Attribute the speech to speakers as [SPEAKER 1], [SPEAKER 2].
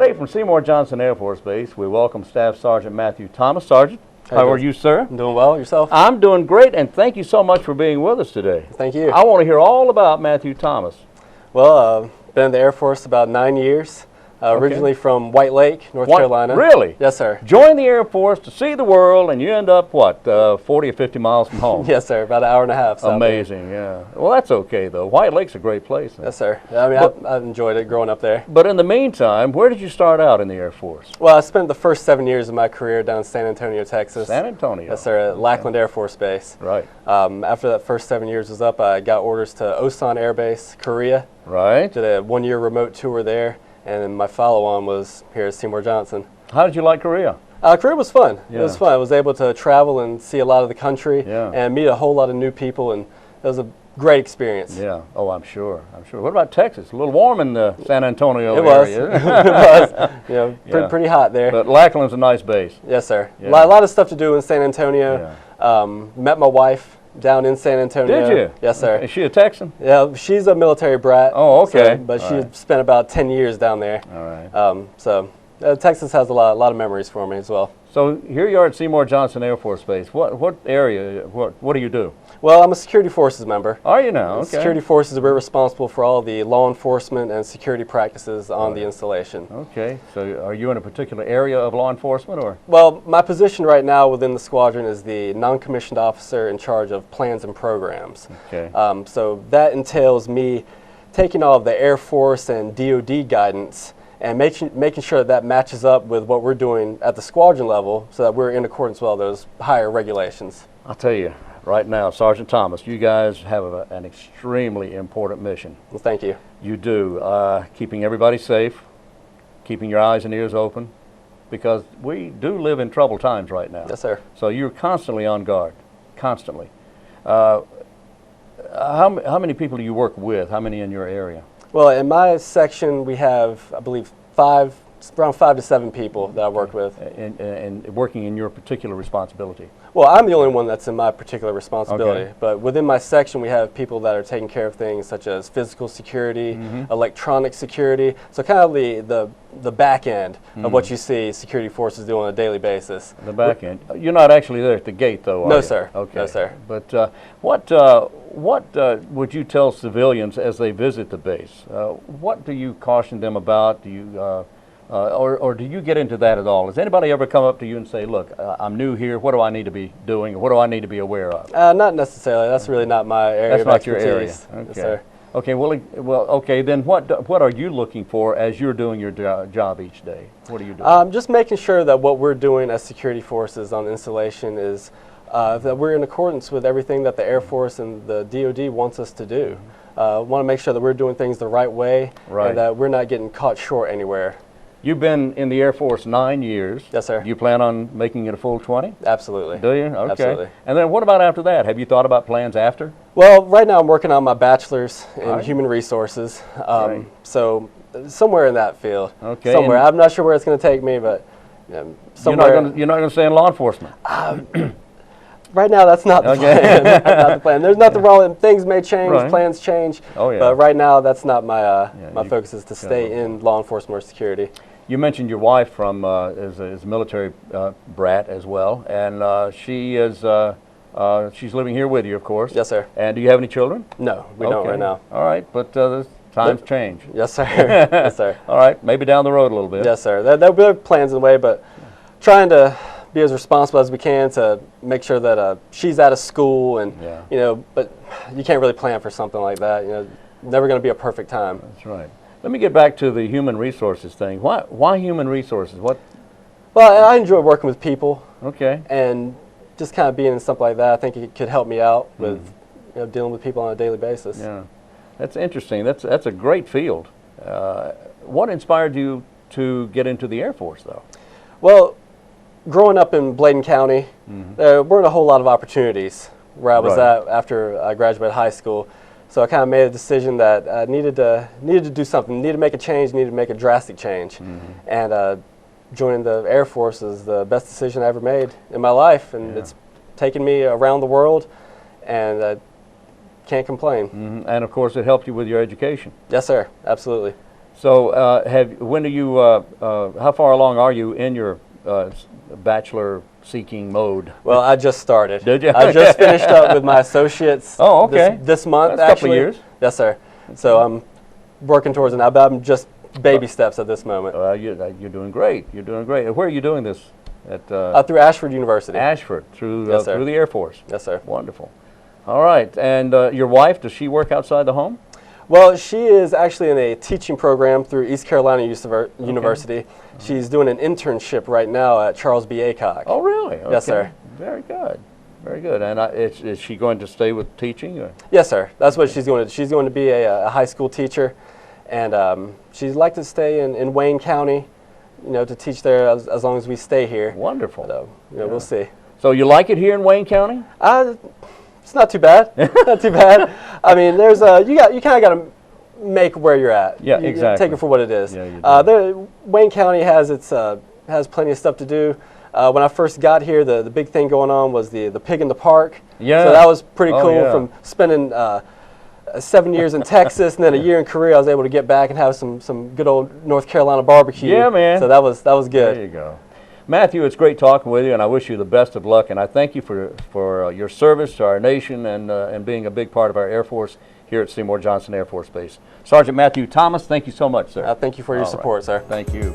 [SPEAKER 1] Today from Seymour Johnson Air Force Base, we welcome Staff Sergeant Matthew Thomas. Sergeant, how are you, sir?
[SPEAKER 2] I'm doing well. Yourself?
[SPEAKER 1] I'm doing great, and thank you so much for being with us today.
[SPEAKER 2] Thank you.
[SPEAKER 1] I want to hear all about Matthew Thomas.
[SPEAKER 2] Well, been in the Air Force about 9 years. Originally from White Lake, North Carolina.
[SPEAKER 1] Really?
[SPEAKER 2] Yes, sir.
[SPEAKER 1] Join the Air Force to see the world, and you end up, what, 40 or 50 miles from home?
[SPEAKER 2] Yes, sir. About an hour and a half.
[SPEAKER 1] Amazing, yeah. Well, that's okay, though. White Lake's a great place.
[SPEAKER 2] Yes, sir. I mean, I enjoyed it growing up there.
[SPEAKER 1] But in the meantime, where did you start out in the Air Force?
[SPEAKER 2] Well, I spent the first 7 years of my career down in San Antonio, Texas.
[SPEAKER 1] San Antonio?
[SPEAKER 2] Yes, sir, at Lackland Air Force Base.
[SPEAKER 1] Right.
[SPEAKER 2] After that first 7 years was up, I got orders to Osan Air Base, Korea.
[SPEAKER 1] Right.
[SPEAKER 2] Did a 1 year remote tour there. And then my follow-on was here at Seymour Johnson.
[SPEAKER 1] How did you like Korea?
[SPEAKER 2] Korea was fun.
[SPEAKER 1] Yeah.
[SPEAKER 2] It was fun. I was able to travel and see a lot of the country and meet a whole lot of new people, and it was a great experience.
[SPEAKER 1] Yeah. Oh, I'm sure. I'm sure. What about Texas? A little warm in the San Antonio area.
[SPEAKER 2] It was. You know, pretty hot there.
[SPEAKER 1] But Lackland's a nice base.
[SPEAKER 2] Yes, sir.
[SPEAKER 1] Yeah.
[SPEAKER 2] A lot of stuff to do in San Antonio. Yeah. Met my wife down in San Antonio.
[SPEAKER 1] Did you?
[SPEAKER 2] Yes, sir.
[SPEAKER 1] Is she a Texan?
[SPEAKER 2] Yeah, she's a military brat.
[SPEAKER 1] Oh, okay.
[SPEAKER 2] So, but she spent about 10 years down there.
[SPEAKER 1] All right.
[SPEAKER 2] So Texas has a lot of memories for me as well.
[SPEAKER 1] So here you are at Seymour Johnson Air Force Base. What area? What do you do?
[SPEAKER 2] Well, I'm a security forces member.
[SPEAKER 1] Are you now? Okay.
[SPEAKER 2] Security forces, we're responsible for all the law enforcement and security practices on the installation.
[SPEAKER 1] Okay. So are you in a particular area of law enforcement, or?
[SPEAKER 2] Well, my position right now within the squadron is the non-commissioned officer in charge of plans and programs.
[SPEAKER 1] Okay.
[SPEAKER 2] So that entails me taking all of the Air Force and DoD guidance and making sure that matches up with what we're doing at the squadron level so that we're in accordance with all those higher regulations.
[SPEAKER 1] I'll tell you, right now, Sergeant Thomas, you guys have an extremely important mission.
[SPEAKER 2] Well, thank you.
[SPEAKER 1] You do. Keeping everybody safe, keeping your eyes and ears open, because we do live in troubled times right now.
[SPEAKER 2] Yes, sir.
[SPEAKER 1] So you're constantly on guard, constantly. How many people do you work with? How many in your area?
[SPEAKER 2] Well, in my section, we have, I believe, around 5 to 7 people that I work with.
[SPEAKER 1] And working in your particular responsibility?
[SPEAKER 2] Well, I'm the only one that's in my particular responsibility, but within my section we have people that are taking care of things such as physical security, electronic security, so kind of the back end of what you see security forces do on a daily basis.
[SPEAKER 1] The back end. You're not actually there at the gate, though, are
[SPEAKER 2] No,
[SPEAKER 1] you?
[SPEAKER 2] sir.
[SPEAKER 1] Okay.
[SPEAKER 2] No, sir.
[SPEAKER 1] But what would you tell civilians as they visit the base? What do you caution them about? Do you or do you get into that at all? Does anybody ever come up to you and say, look, I'm new here, what do I need to be doing, or what do I need to be aware of?
[SPEAKER 2] Not necessarily. That's really not my area of expertise.
[SPEAKER 1] That's not your area. Okay.
[SPEAKER 2] Yes, sir.
[SPEAKER 1] Okay, well, okay, then what are you looking for as you're doing your job each day? What are you doing?
[SPEAKER 2] Just making sure that what we're doing as security forces on installation is that we're in accordance with everything that the Air Force and the DoD wants us to do. Want to make sure that we're doing things the right way and that we're not getting caught short anywhere.
[SPEAKER 1] You've been in the Air Force 9 years.
[SPEAKER 2] Yes, sir.
[SPEAKER 1] Do you plan on making it a full 20?
[SPEAKER 2] Absolutely.
[SPEAKER 1] Do you? Okay.
[SPEAKER 2] Absolutely.
[SPEAKER 1] And then what about after that? Have you thought about plans after?
[SPEAKER 2] Well, right now I'm working on my bachelor's in human resources. So somewhere in that field. Okay. Somewhere. I'm not sure where it's going to take me, but somewhere.
[SPEAKER 1] You're not going to stay in law enforcement?
[SPEAKER 2] Right now, that's not the plan. Not the plan. There's nothing wrong with it. Things may change, plans change.
[SPEAKER 1] Oh, yeah.
[SPEAKER 2] But right now, that's not my my focus is to stay in law enforcement or security.
[SPEAKER 1] You mentioned your wife from is a military brat as well, and she is she's living here with you, of course.
[SPEAKER 2] Yes, sir.
[SPEAKER 1] And do you have any children?
[SPEAKER 2] No, we don't right now.
[SPEAKER 1] All right, but times change.
[SPEAKER 2] Yes, sir. Yes, sir.
[SPEAKER 1] All right, maybe down the road a little bit.
[SPEAKER 2] Yes, sir. There'll be plans in the way, but trying to be as responsible as we can to make sure that she's out of school, and you know, but you can't really plan for something like that. You know, never going to be a perfect time.
[SPEAKER 1] That's right. Let me get back to the human resources thing. Why human resources? What?
[SPEAKER 2] Well, I enjoy working with people.
[SPEAKER 1] Okay.
[SPEAKER 2] And just kind of being in something like that, I think it could help me out with dealing with people on a daily basis.
[SPEAKER 1] Yeah, that's interesting. That's a great field. What inspired you to get into the Air Force, though? Well,
[SPEAKER 2] growing up in Bladen County, there weren't a whole lot of opportunities where I was at after I graduated high school. So I kind of made a decision that I needed to do something, needed to make a change, needed to make a drastic change. And joining the Air Force is the best decision I ever made in my life, and it's taken me around the world, and I can't complain.
[SPEAKER 1] And of course it helped you with your education.
[SPEAKER 2] Yes, sir, absolutely.
[SPEAKER 1] So when do you, how far along are you in your bachelor seeking mode?
[SPEAKER 2] Well, I just started.
[SPEAKER 1] Did you?
[SPEAKER 2] I just finished up with my associates.
[SPEAKER 1] Oh, okay.
[SPEAKER 2] This month,
[SPEAKER 1] That's a couple
[SPEAKER 2] actually.
[SPEAKER 1] years.
[SPEAKER 2] Yes, sir. So I'm working towards it now, but I'm just baby steps at this moment.
[SPEAKER 1] You're doing great. You're doing great. And where are you doing this? At
[SPEAKER 2] Through Ashford University.
[SPEAKER 1] Ashford, through
[SPEAKER 2] Yes, sir.
[SPEAKER 1] through the Air Force.
[SPEAKER 2] Yes, sir.
[SPEAKER 1] Wonderful. All right. And your wife, does she work outside the home?
[SPEAKER 2] Well, she is actually in a teaching program through East Carolina University. She's doing an internship right now at Charles B. Aycock.
[SPEAKER 1] Oh, really? Okay.
[SPEAKER 2] Yes, sir.
[SPEAKER 1] Very good. Very good. And is she going to stay with teaching? Or?
[SPEAKER 2] Yes, sir. That's what she's going to do. She's going to be a high school teacher, and she'd like to stay in Wayne County, to teach there as long as we stay here.
[SPEAKER 1] Wonderful.
[SPEAKER 2] But, we'll see.
[SPEAKER 1] So you like it here in Wayne County?
[SPEAKER 2] It's not too bad. Not too bad. I mean, there's you kind of got to make where you're at.
[SPEAKER 1] Yeah,
[SPEAKER 2] you
[SPEAKER 1] exactly.
[SPEAKER 2] Take it for what it is.
[SPEAKER 1] Yeah, you do.
[SPEAKER 2] Wayne County has has plenty of stuff to do. When I first got here, the big thing going on was the pig in the park.
[SPEAKER 1] Yeah.
[SPEAKER 2] So that was pretty
[SPEAKER 1] Oh,
[SPEAKER 2] cool.
[SPEAKER 1] yeah.
[SPEAKER 2] From spending 7 years in Texas and then a year in Korea, I was able to get back and have some good old North Carolina barbecue.
[SPEAKER 1] Yeah, man.
[SPEAKER 2] So that was good.
[SPEAKER 1] There you go. Matthew, it's great talking with you, and I wish you the best of luck. And I thank you for your service to our nation and being a big part of our Air Force here at Seymour Johnson Air Force Base. Sergeant Matthew Thomas, thank you so much, sir.
[SPEAKER 2] Thank you for your support, sir.
[SPEAKER 1] Thank you.